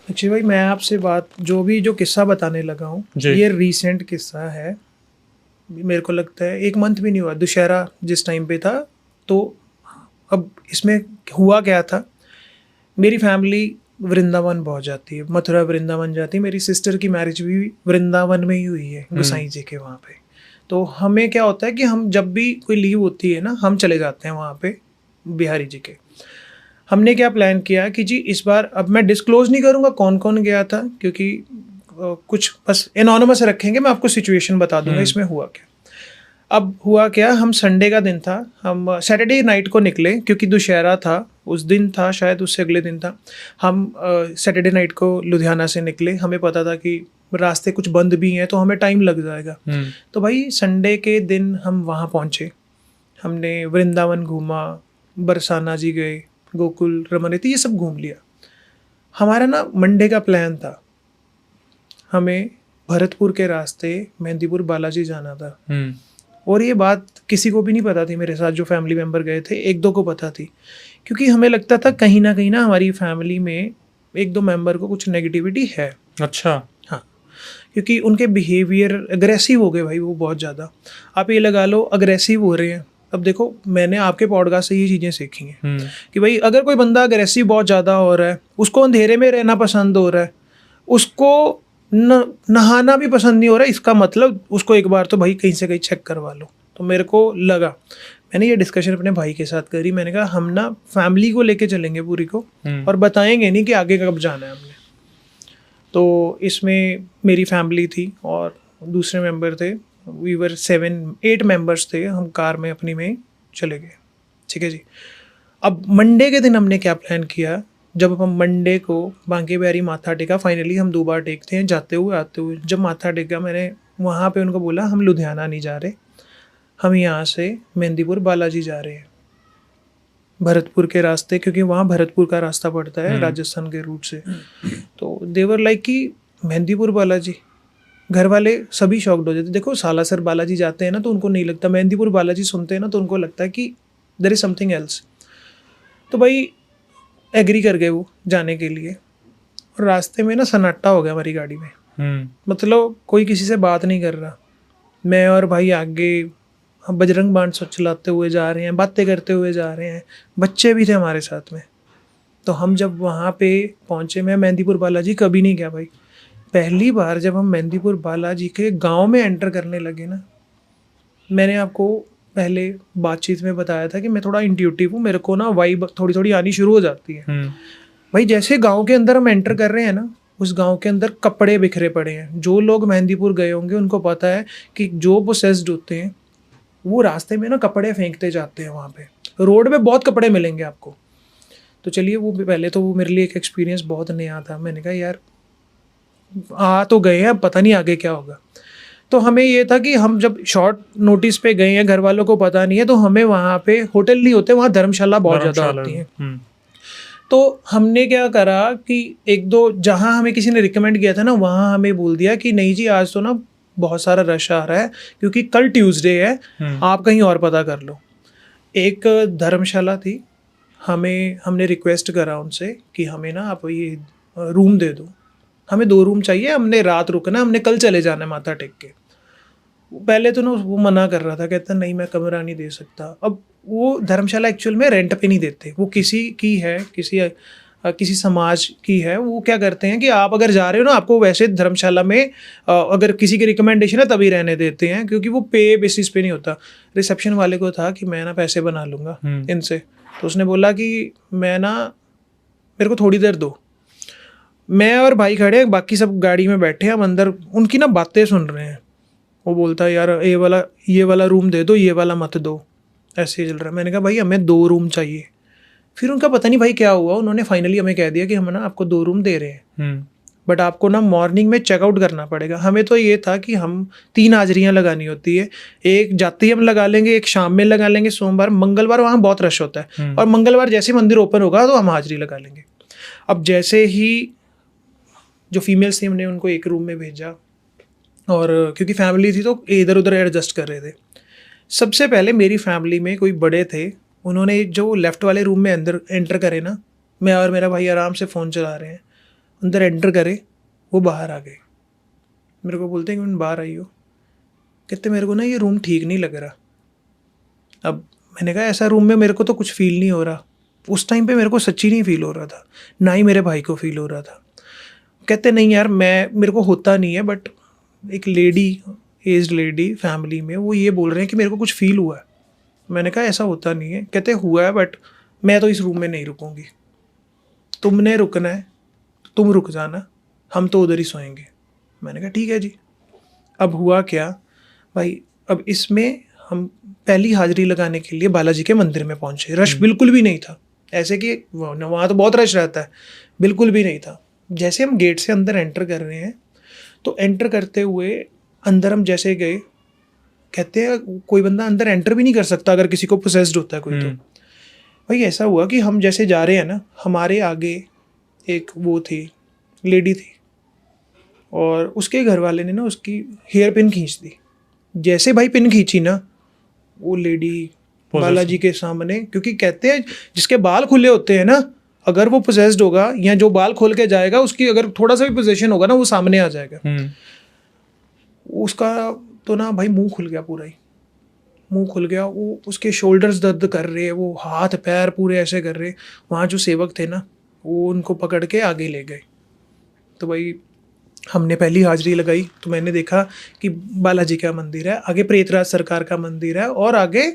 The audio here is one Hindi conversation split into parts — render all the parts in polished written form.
एक्चुअली भाई मैं आपसे जो किस्सा बताने लगा हूँ ये रीसेंट किस्सा है। मेरे को लगता है 1 मंथ भी नहीं हुआ, दुशहरा जिस टाइम पे था। तो अब इसमें हुआ क्या था, मेरी फैमिली वृंदावन बहुत जाती है, मथुरा वृंदावन जाती है। मेरी सिस्टर की मैरिज भी वृंदावन में ही हुई है, गोसाई जी के वहाँ पे। तो हमें क्या होता है कि हम जब भी कोई लीव होती है ना, हम चले जाते हैं वहाँ पे बिहारी जी के। हमने क्या प्लान किया कि जी इस बार, अब मैं डिस्क्लोज नहीं करूँगा कौन कौन गया था, क्योंकि कुछ बस एनोनिमस रखेंगे। मैं आपको सिचुएशन बता दूंगा इसमें हुआ क्या। अब हुआ क्या, हम संडे का दिन था, हम सैटरडे नाइट को निकले क्योंकि दुशहरा था उस दिन था, शायद उससे अगले दिन था। हम सैटरडे नाइट को लुधियाना से निकले। हमें पता था कि रास्ते कुछ बंद भी हैं तो हमें टाइम लग जाएगा। तो भाई संडे के दिन हम वहाँ पहुँचे। हमने वृंदावन घूमा, बरसाना जी गए, गोकुल, रमनेती, ये सब घूम लिया। हमारा ना मंडे का प्लान था, हमें भरतपुर के रास्ते मेहंदीपुर बालाजी जाना था। और ये बात किसी को भी नहीं पता थी, मेरे साथ जो फैमिली मेम्बर गए थे 1-2 को पता थी, क्योंकि हमें लगता था कहीं ना हमारी फैमिली में 1-2 मेंबर को कुछ नेगेटिविटी है। अच्छा। हाँ, क्योंकि उनके बिहेवियर अग्रेसिव हो गए भाई, वो बहुत ज़्यादा। आप ये लगा लो अग्रेसिव हो रहे हैं। अब देखो, मैंने आपके पॉडकास्ट से ये चीज़ें सीखी हैं कि भाई अगर कोई बंदा अग्रेसिव बहुत ज़्यादा हो रहा है, उसको अंधेरे में रहना पसंद हो रहा है, उसको नहाना भी पसंद नहीं हो रहा है, इसका मतलब उसको एक बार तो भाई कहीं से कहीं चेक करवा लो। तो मेरे को लगा, मैंने ये डिस्कशन अपने भाई के साथ करी। मैंने कहा हम ना फैमिली को लेके चलेंगे पूरी को, और बताएंगे नहीं कि आगे कब जाना है हमने। तो इसमें मेरी फैमिली थी और दूसरे मेंबर थे। वी वर 7-8 मेंबर्स थे, हम कार में अपनी में चले गए। ठीक है जी। अब मंडे के दिन हमने क्या प्लान किया, जब हम मंडे को बांके बिहारी माथा टेका, फाइनली हम 2 बार टेकते हैं, जाते हुए आते हुए। जब माथा टेका, मैंने वहाँ पे उनको बोला हम लुधियाना नहीं जा रहे, हम यहाँ से मेहंदीपुर बालाजी जा रहे हैं, भरतपुर के रास्ते, क्योंकि वहाँ भरतपुर का रास्ता पड़ता है राजस्थान के रूट से। तो देवर लाइक कि मेहंदीपुर बालाजी, घर वाले सभी शॉक्ड हो जाते। देखो सालासर बालाजी जाते हैं ना तो उनको नहीं लगता, मेहंदीपुर बालाजी सुनते हैं ना तो उनको लगता है कि देयर इज समथिंग एल्स। तो भाई एग्री कर गए वो जाने के लिए। और रास्ते में ना सन्नाटा हो गया हमारी गाड़ी में। मतलब कोई किसी से बात नहीं कर रहा। मैं और भाई आगे हम बजरंग बाण चलाते हुए जा रहे हैं, बातें करते हुए जा रहे हैं, बच्चे भी थे हमारे साथ में। तो हम जब वहाँ पे पहुँचे, मैं मेहंदीपुर बालाजी कभी नहीं गया भाई। पहली बार जब हम मेहंदीपुर बालाजी के गांव में एंटर करने लगे ना, मैंने आपको पहले बातचीत में बताया था कि मैं थोड़ा इंट्यूटिव हूँ, मेरे को ना वाइब थोड़ी थोड़ी आनी शुरू हो जाती है। भाई जैसे गांव के अंदर हम एंटर कर रहे हैं ना, उस गांव के अंदर कपड़े बिखरे पड़े हैं। जो लोग मेहंदीपुर गए होंगे उनको पता है कि जो पोसेस्ड होते हैं वो रास्ते में ना कपड़े फेंकते जाते हैं। वहाँ पे रोड पे बहुत कपड़े मिलेंगे आपको। तो चलिए, वो पहले तो वो मेरे लिए एक एक्सपीरियंस बहुत नया था। मैंने कहा यार आ तो गए हैं, अब पता नहीं आगे क्या होगा। तो हमें ये था कि हम जब शॉर्ट नोटिस पे गए हैं, घर वालों को पता नहीं है, तो हमें वहाँ पे होटल नहीं होते, वहाँ धर्मशाला बहुत ज़्यादा होती हैं। तो हमने क्या करा कि 1-2 जहाँ हमें किसी ने रिकमेंड किया था ना, वहाँ हमें बोल दिया कि नहीं जी आज तो ना बहुत सारा रश आ रहा है, क्योंकि कल ट्यूसडे है, आप कहीं और पता कर लो। एक धर्मशाला थी, हमने रिक्वेस्ट करा उनसे कि हमें ना आप ये रूम दे दो, हमें 2 रूम चाहिए, हमने रात रुकना, हमने कल चले जाना है माथा टेक के। पहले तो ना वो मना कर रहा था, कहता नहीं मैं कमरा नहीं दे सकता। अब वो धर्मशाला एक्चुअल में रेंट पे नहीं देते, वो किसी की है, किसी समाज की है। वो क्या करते हैं कि आप अगर जा रहे हो ना, आपको वैसे धर्मशाला में अगर किसी की रिकमेंडेशन है तभी रहने देते हैं, क्योंकि वो पे बेसिस पे नहीं होता। रिसेप्शन वाले को था कि मैं ना पैसे बना लूँगा इनसे। तो उसने बोला कि मेरे को थोड़ी देर दो। मैं और भाई खड़े, बाकी सब गाड़ी में बैठे, हम अंदर उनकी ना बातें सुन रहे हैं। वो बोलता है यार ये वाला रूम दे दो, ये वाला मत दो, ऐसे ही चल रहा है। मैंने कहा भाई हमें 2 रूम चाहिए। फिर उनका पता नहीं भाई क्या हुआ, उन्होंने फाइनली हमें कह दिया कि हम ना आपको 2 रूम दे रहे हैं, बट आपको ना मॉर्निंग में चेकआउट करना पड़ेगा। हमें तो ये था कि हम 3 हाजिरियाँ लगानी होती है, एक जाते ही हम लगा लेंगे, एक शाम में लगा लेंगे, सोमवार मंगलवार वहाँ बहुत रश होता है, और मंगलवार जैसे मंदिर ओपन होगा तो हम हाजिरी लगा लेंगे। अब जैसे ही जो फीमेल्स थी, हमने उनको एक रूम में भेजा, और क्योंकि फैमिली थी तो इधर उधर एडजस्ट कर रहे थे। सबसे पहले मेरी फैमिली में कोई बड़े थे, उन्होंने जो लेफ़्ट वाले रूम में अंदर एंटर करे ना, मैं और मेरा भाई आराम से फ़ोन चला रहे हैं, अंदर एंटर करे, वो बाहर आ गए। मेरे को बोलते हैं कि मैं बाहर आई हो, कहते मेरे को ना ये रूम ठीक नहीं लग रहा। अब मैंने कहा ऐसा रूम में मेरे को तो कुछ फील नहीं हो रहा। उस टाइम पे मेरे को सच्ची नहीं फील हो रहा था, ना ही मेरे भाई को फील हो रहा था। कहते नहीं यार मेरे को होता नहीं है, बट एक लेडी, एज्ड लेडी फैमिली में, वो ये बोल रहे हैं कि मेरे को कुछ फील हुआ है। मैंने कहा ऐसा होता नहीं है। कहते हुआ है, बट मैं तो इस रूम में नहीं रुकूंगी, तुमने रुकना है तुम रुक जाना, हम तो उधर ही सोएंगे। मैंने कहा ठीक है जी। अब हुआ क्या भाई, अब इसमें हम पहली हाजिरी लगाने के लिए बालाजी के मंदिर में पहुंचे। रश बिल्कुल भी नहीं था, ऐसे कि वहाँ तो बहुत रश रहता है, बिल्कुल भी नहीं था। जैसे हम गेट से अंदर एंटर कर रहे हैं, तो एंटर करते हुए अंदर हम जैसे गए, कहते हैं कोई बंदा अंदर एंटर भी नहीं कर सकता अगर किसी को पोसेस्ड होता है कोई। तो भाई ऐसा हुआ कि हम जैसे जा रहे हैं ना, हमारे आगे एक वो थी, लेडी थी, और उसके घर वाले ने ना उसकी हेयर पिन खींच दी। जैसे भाई पिन खींची ना, वो लेडी बालाजी के सामने, क्योंकि कहते हैं जिसके बाल खुले होते हैं ना, अगर वो पोसेस्ड होगा या जो बाल खोल के जाएगा, उसकी अगर थोड़ा सा भी पोजेशन होगा ना, वो सामने आ जाएगा। उसका तो ना भाई मुंह खुल गया, पूरा ही मुंह खुल गया। वो उसके शोल्डर्स दर्द कर रहे, वो हाथ पैर पूरे ऐसे कर रहे। वहाँ जो सेवक थे ना, वो उनको पकड़ के आगे ले गए। तो भाई हमने पहली हाजिरी लगाई, तो मैंने देखा कि बालाजी का मंदिर है, आगे प्रेतराज सरकार का मंदिर है, और आगे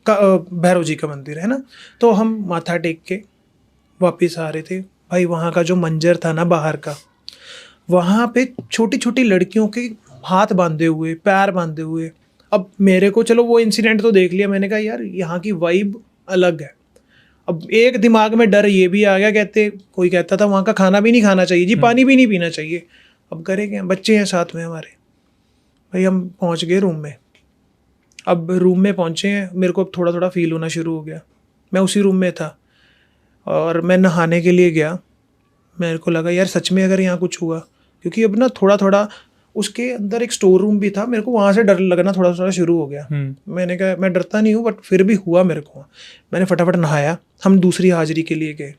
भैरव जी का मंदिर है ना। तो हम माथा टेक के वापस आ रहे थे। भाई वहाँ का जो मंजर था ना बाहर का, वहाँ पे छोटी छोटी लड़कियों के हाथ बांधे हुए, पैर बांधे हुए। अब मेरे को चलो वो इंसिडेंट तो देख लिया, मैंने कहा यार यहाँ की वाइब अलग है। अब एक दिमाग में डर ये भी आ गया, कोई कहता था वहाँ का खाना भी नहीं खाना चाहिए जी, पानी भी नहीं पीना चाहिए। अब करेंगे, बच्चे हैं साथ में हमारे। भाई हम पहुँच गए रूम में। अब रूम में पहुँचे हैं, मेरे को अब थोड़ा थोड़ा फील होना शुरू हो गया। मैं उसी रूम में था और मैं नहाने के लिए गया। मेरे को लगा यार सच में अगर यहाँ कुछ हुआ, क्योंकि अब ना थोड़ा थोड़ा उसके अंदर एक स्टोर रूम भी था, मेरे को वहाँ से डर लगना थोड़ा थोड़ा शुरू हो गया। मैंने कहा मैं डरता नहीं हूँ, बट फिर भी हुआ मेरे को। मैंने फटाफट नहाया, हम दूसरी हाजिरी के लिए गए।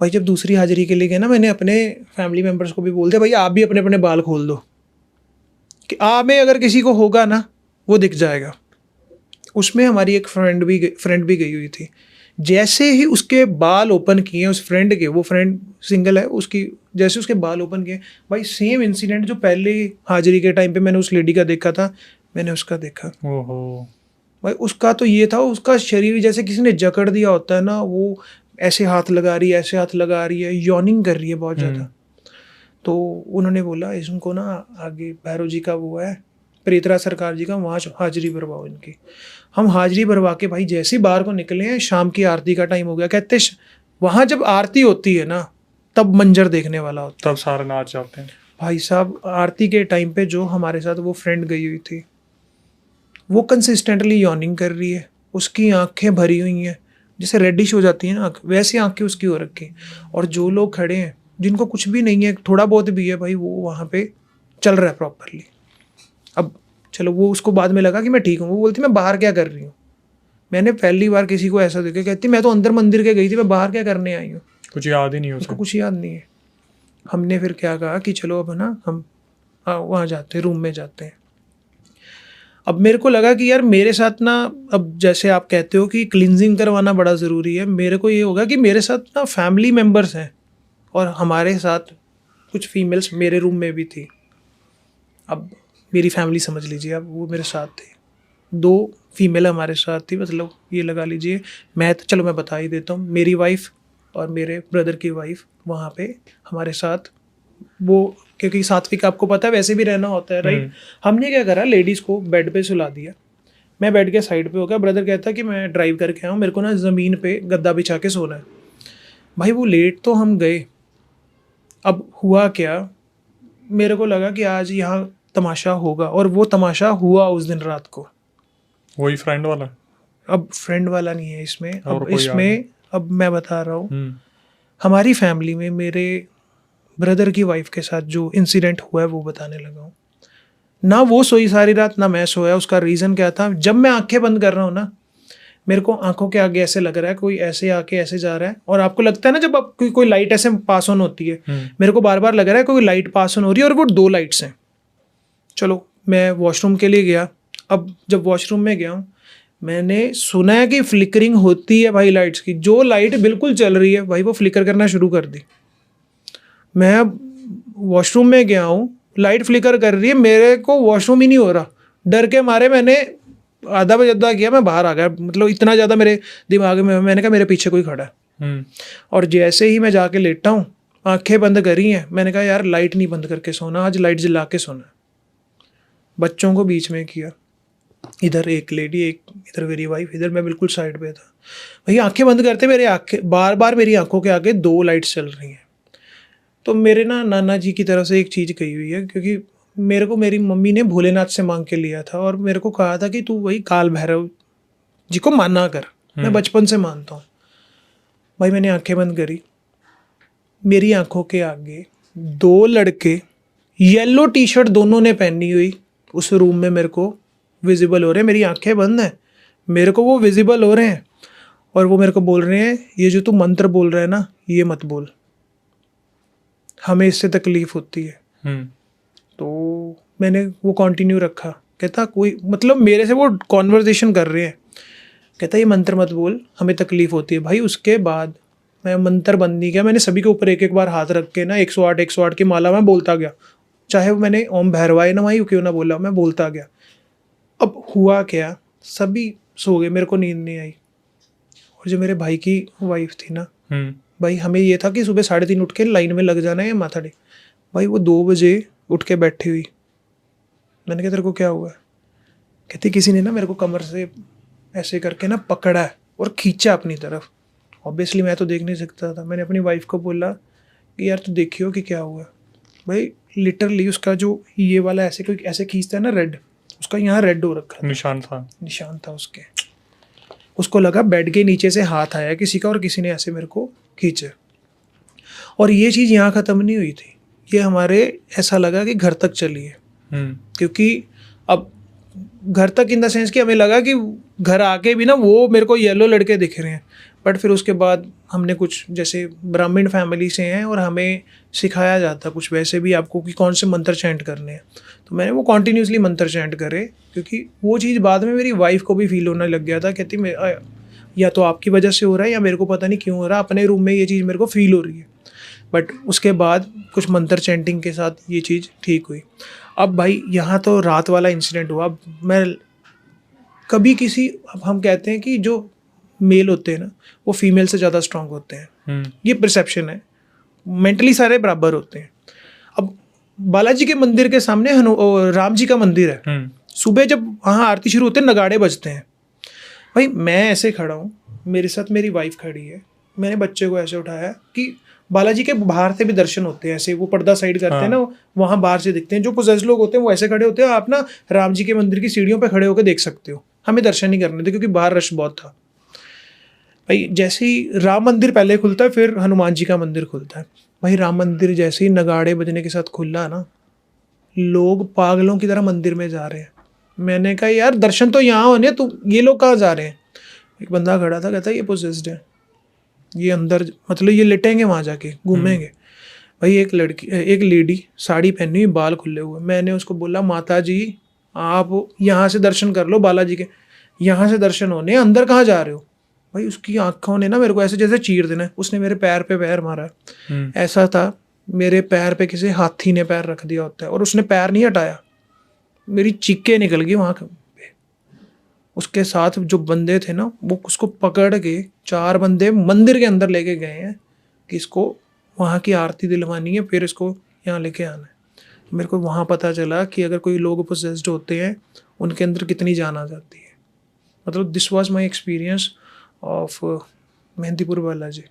भाई जब दूसरी हाजिरी के लिए गए ना, मैंने अपने फैमिली मेम्बर्स को भी बोल दिया भाई आप भी अपने अपने बाल खोल दो, कि आप में अगर किसी को होगा ना वो दिख जाएगा। उसमें हमारी एक फ्रेंड भी गई हुई थी। जैसे ही उसके बाल ओपन किए उस फ्रेंड के, वो फ्रेंड सिंगल है उसकी, जैसे उसके बाल ओपन किए, भाई सेम इंसिडेंट जो पहले हाजिरी के टाइम पे मैंने उस लेडी का देखा था, मैंने उसका देखा। ओहो भाई उसका तो ये था, उसका शरीर जैसे किसी ने जकड़ दिया होता है ना, वो ऐसे हाथ लगा रही है, ऐसे हाथ लगा रही है, यॉर्निंग कर रही है बहुत ज़्यादा। तो उन्होंने बोला इसको ना आगे भैरव जी का वो है, प्रेतराज सरकार जी का, वहाँ हाजिरी भरवाओ इनकी। हम हाजिरी भरवा के भाई जैसे ही बाहर को निकले हैं, शाम की आरती का टाइम हो गया। कहते वहाँ जब आरती होती है ना, तब मंजर देखने वाला होता है, तब सारे नाच जाते हैं। भाई साहब आरती के टाइम पे जो हमारे साथ वो फ्रेंड गई हुई थी, वो कंसिस्टेंटली यॉर्निंग कर रही है, उसकी आंखें भरी हुई हैं, जैसे रेडिश हो जाती है ना आँख, वैसी आंखें उसकी हो रखी। और जो लोग खड़े हैं जिनको कुछ भी नहीं है, थोड़ा बहुत भी है, भाई वो वहाँ पे चल रहा है प्रॉपरली। अब चलो वो उसको बाद में लगा कि मैं ठीक हूँ, वो बोलती मैं बाहर क्या कर रही हूँ। मैंने पहली बार किसी को ऐसा देखा, कहती मैं तो अंदर मंदिर के गई थी, मैं बाहर क्या करने आई हूँ, कुछ याद ही नहीं उसको कुछ याद नहीं है। हमने फिर क्या कहा कि चलो अब ना हम वहाँ जाते हैं, रूम में जाते हैं। अब मेरे को लगा कि यार मेरे साथ ना, अब जैसे आप कहते हो कि क्लिनजिंग करवाना बड़ा ज़रूरी है, मेरे को ये होगा कि मेरे साथ ना फैमिली मेम्बर्स हैं, और हमारे साथ कुछ फीमेल्स मेरे रूम में भी थी। अब मेरी फैमिली समझ लीजिए, अब वो मेरे साथ थे, 2 फीमेल हमारे साथ थी, मतलब ये लगा लीजिए। मैं तो चलो मैं बता ही देता हूँ, मेरी वाइफ और मेरे ब्रदर की वाइफ वहाँ पे हमारे साथ, वो क्योंकि सात्विक आपको पता है वैसे भी रहना होता है, राइट। हमने क्या करा, लेडीज़ को बेड पे सुला दिया, मैं बेड के साइड पे हो गया। ब्रदर कहता कि मैं ड्राइव करके आऊँ, मेरे को ना ज़मीन पे गद्दा बिछा के सोना है। भाई वो लेट तो हम गए। अब हुआ क्या, मेरे को लगा कि आज यहाँ तमाशा होगा, और वो तमाशा हुआ उस दिन रात को। वही फ्रेंड वाला? अब फ्रेंड वाला नहीं है इसमें, अब इसमें अब मैं बता रहा हूँ, हमारी फैमिली में मेरे ब्रदर की वाइफ के साथ जो इंसिडेंट हुआ है वो बताने लगा हूँ। ना वो सोई सारी रात, ना मैं सोया। उसका रीज़न क्या था, जब मैं आंखें बंद कर रहा हूँ ना, मेरे को आंखों के आगे ऐसे लग रहा है कोई ऐसे आके ऐसे जा रहा है, और आपको लगता है ना जब आप कोई लाइट ऐसे पास ऑन होती है, मेरे को बार बार लग रहा है कोई लाइट पास ऑन हो रही है और वो 2 लाइट्स हैं। चलो मैं वॉशरूम के लिए गया। अब जब वॉशरूम में गया हूँ, मैंने सुना है कि फ्लिकरिंग होती है भाई लाइट्स की। जो लाइट बिल्कुल चल रही है भाई वो फ्लिकर करना शुरू कर दी। मैं अब वॉशरूम में गया हूँ, लाइट फ्लिकर कर रही है, मेरे को वॉशरूम ही नहीं हो रहा। डर के मारे मैंने आधा बजे किया, मैं बाहर आ गया। मतलब इतना ज़्यादा मेरे दिमाग में, मैंने कहा मेरे पीछे कोई खड़ा है। और जैसे ही मैं जाके लेटा हूँ, आंखें बंद करी हैं, मैंने कहा यार लाइट नहीं बंद करके सोना, आज लाइट जला के सोना। बच्चों को बीच में किया, इधर एक लेडी, एक इधर मेरी वाइफ, इधर मैं बिल्कुल साइड पे था। भैया आंखें बंद करते मेरे आंखें बार बार मेरी आंखों के आगे 2 लाइट्स चल रही हैं। तो मेरे ना नाना जी की तरफ से एक चीज़ कही हुई है, क्योंकि मेरे को मेरी मम्मी ने भोलेनाथ से मांग के लिया था और मेरे को कहा था कि तू वही काल भैरव जी को माना कर। मैं बचपन से मानता हूँ। भाई मैंने आंखें बंद करी, मेरी आंखों के आगे 2 लड़के येलो टी शर्ट दोनों ने पहनी हुई उस रूम में मेरे को विजिबल हो रहे हैं। मेरी आंखें बंद हैं, मेरे को वो विजिबल हो रहे हैं, और वो मेरे को बोल रहे हैं ये जो तू मंत्र बोल रहा है ना, ये मत बोल, हमें इससे तकलीफ होती है। तो मैंने वो कंटिन्यू रखा। कहता कोई, मतलब मेरे से वो कॉन्वर्जेशन कर रहे हैं, कहता ये मंत्र मत बोल, हमें तकलीफ होती है। भाई उसके बाद मैं मंत्र बंद नहीं किया, मैंने सभी के ऊपर एक एक बार हाथ रख के ना 108 108 की माला मैं बोलता गया। चाहे वो मैंने ओम भैरवाय नमः क्यों ना बोला, मैं बोलता गया। अब हुआ क्या, सभी सो गए, मेरे को नींद नहीं आई। और जो मेरे भाई की वाइफ थी ना, भाई हमें ये था कि सुबह 3:30 उठ के लाइन में लग जाना है माथा टेक। भाई वो 2 बजे उठ के बैठी हुई। मैंने कहा तेरे को क्या हुआ? कहती किसी ने ना मेरे को कमर से ऐसे करके ना पकड़ा है और खींचा अपनी तरफ। ऑब्वियसली मैं तो देख नहीं सकता था। मैंने अपनी वाइफ को बोला कि यार तू देखियो कि क्या हुआ। भाई लिटरली उसका जो ये वाला ऐसे कोई ऐसे खींचता है ना रेड, उसका यहाँ रेड हो रखा था, निशान था उसके। उसको लगा बेड के नीचे से हाथ आया किसी का और किसी ने ऐसे मेरे को खींचा। और ये चीज़ यहाँ ख़त्म नहीं हुई थी, ये हमारे ऐसा लगा कि घर तक चली है। क्योंकि अब घर तक इन द सेंस कि हमें लगा कि घर आके भी ना वो मेरे को येलो लड़के दिख रहे हैं। बट फिर उसके बाद हमने कुछ, जैसे ब्राह्मण फैमिली से हैं और हमें सिखाया जाता कुछ वैसे भी आपको कि कौन से मंत्र चैंट करने हैं, तो मैंने वो कॉन्टीन्यूसली मंत्र चैंट करे। क्योंकि वो चीज़ बाद में मेरी वाइफ को भी फील होने लग गया था। कहती या तो आपकी वजह से हो रहा है या मेरे को पता नहीं क्यों हो रहा है, अपने रूम में ये चीज़ मेरे को फील हो रही है। बट उसके बाद कुछ मंत्र चैंटिंग के साथ ये चीज़ ठीक हुई। अब भाई यहाँ तो रात वाला इंसिडेंट हुआ। अब मैं कभी किसी, अब हम कहते हैं कि जो मेल होते हैं ना वो फीमेल से ज़्यादा स्ट्रांग होते हैं, ये परसेप्शन है। मेंटली सारे बराबर होते हैं। अब बालाजी के मंदिर के सामने राम जी का मंदिर है। सुबह जब वहाँ आरती शुरू होते हैं, नगाड़े बजते हैं। भाई मैं ऐसे खड़ा हूँ, मेरे साथ मेरी वाइफ खड़ी है, मैंने बच्चे को ऐसे उठाया कि बालाजी के बाहर से भी दर्शन होते हैं, ऐसे वो पर्दा साइड करते हैं ना, वहाँ बाहर से दिखते हैं। जो पोजेस लोग होते हैं वो ऐसे खड़े होते हैं, आप ना राम जी के मंदिर की सीढ़ियों पे खड़े होकर देख सकते हो। हमें दर्शन नहीं करने थे क्योंकि बाहर रश बहुत था। भाई जैसे ही राम मंदिर पहले खुलता है, फिर हनुमान जी का मंदिर खुलता है। भाई राम मंदिर जैसे ही नगाड़े बजने के साथ खुला ना, लोग पागलों की तरह मंदिर में जा रहे हैं। मैंने कहा यार दर्शन तो यहाँ होने, तो ये लोग कहाँ जा रहे हैं? एक बंदा खड़ा था, कहता है ये पोजेस्ड है, ये अंदर, मतलब ये लेटेंगे वहाँ जाके, घूमेंगे। भाई एक लेडी साड़ी पहनी हुई, बाल खुले हुए। मैंने उसको बोला माता जी आप यहाँ से दर्शन कर लो, बालाजी के यहाँ से दर्शन होने, अंदर कहाँ जा रहे हो? भाई उसकी आंखों ने ना मेरे को ऐसे जैसे चीर देना है। उसने मेरे पैर पे पैर मारा। ऐसा था मेरे पैर पे किसी हाथी ने पैर रख दिया होता है, और उसने पैर नहीं हटाया, मेरी चीखें निकल गई वहाँ पे। उसके साथ जो बंदे थे ना, वो उसको पकड़ के 4 बंदे मंदिर के अंदर लेके गए हैं कि इसको वहाँ की आरती दिलवानी है, फिर इसको यहाँ लेके आना है। मेरे को वहाँ पता चला कि अगर कोई लोग पोसेस्ड होते हैं उनके अंदर कितनी जान आ जाती है। मतलब this was my experience of Mehandipur Balaji.